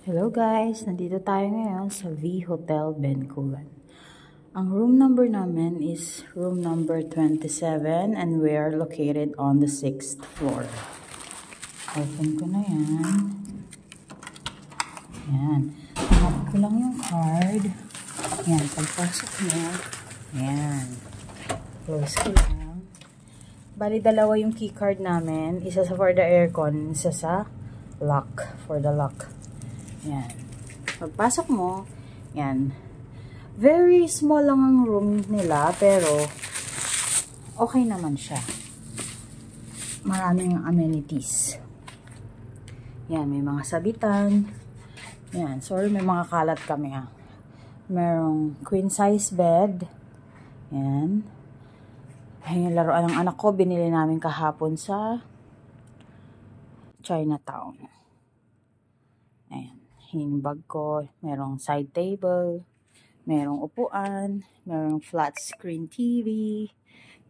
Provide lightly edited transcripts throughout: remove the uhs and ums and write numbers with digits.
Hello guys! Nandito tayo ngayon sa V Hotel Bencoolen. Ang room number namin is room number 27 and we are located on the 6th floor. Open ko na yan. Yan. Hanap ko lang yung card. Yan. Pagpasok mo. Yan. Close ko lang. Bali, dalawa yung key card namin. Isa sa for the aircon. Isa sa lock. For the lock. Yan. Pagpasok mo, yan. Very small lang ang room nila, pero okay naman siya. Maraming amenities. Yan, may mga sabitan. Yan, sorry, may mga kalat kami ha. Merong queen size bed. Yan. Ay, yung laruan ng anak ko, binili namin kahapon sa Chinatown. Ayan. Yung bag ko, merong side table, merong upuan, merong flat screen TV,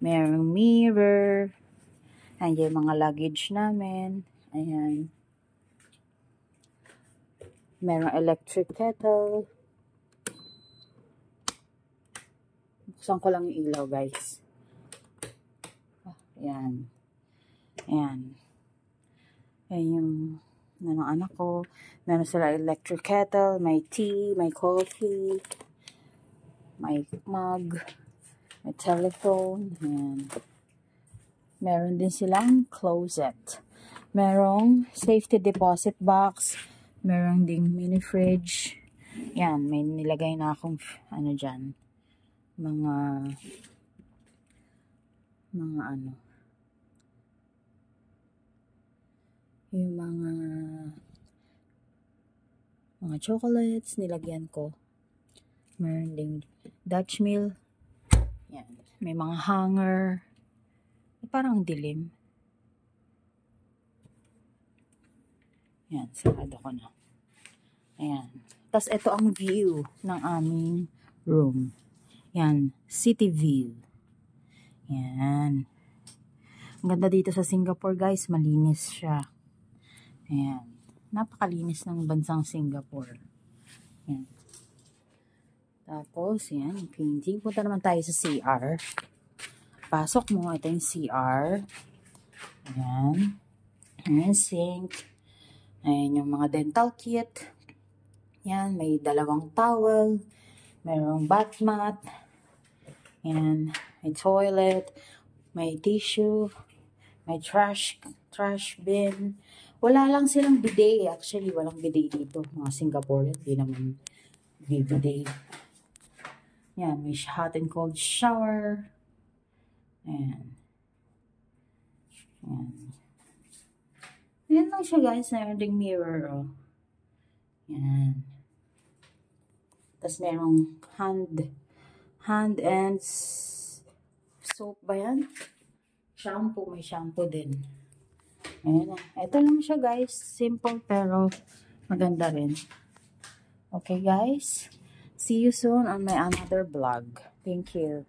merong mirror, ayan yung mga luggage namin, ayan, merong electric kettle, buksan ko lang yung ilaw guys, ayan, ayan, ayan yung ng anak ko. Meron sila electric kettle, may tea, may coffee, may mug, may telephone, and meron din silang closet. Merong safety deposit box, meron ding mini fridge. Yan, may nilagay na akong ano dyan, mga ano, yung mga chocolates, nilagyan ko. Meron ding Dutch meal. Yan. May mga hanger. Parang dilim. Yan, sarado ko na. Ayan. Tapos ito ang view ng aming room. Yan, city view. Yan. Ang ganda dito sa Singapore guys, malinis siya. Ayan. Napakalinis ng bansang Singapore. Ayan. Tapos, yan, yung painting. Punta naman tayo sa CR. Pasok mo, ito yung CR. Ayan. Ayan, sink. Ayan yung mga dental kit. Ayan, may dalawang towel. Mayroong bath mat. Ayan, may toilet. May tissue. May trash bin. Wala lang silang bidet. Actually, walang bidet dito. Mga Singaporean, hindi naman bidet. Yan, may hot and cold shower. Ayan. Ayan. Ayan lang siya guys. Mayroon ding mirror. Oh. Ayan. Tapos merong hand and soap ba yan? Shampoo. May shampoo din. Ayan na. Ito lang siya guys. Simple pero maganda rin. Okay guys. See you soon on my another vlog. Thank you.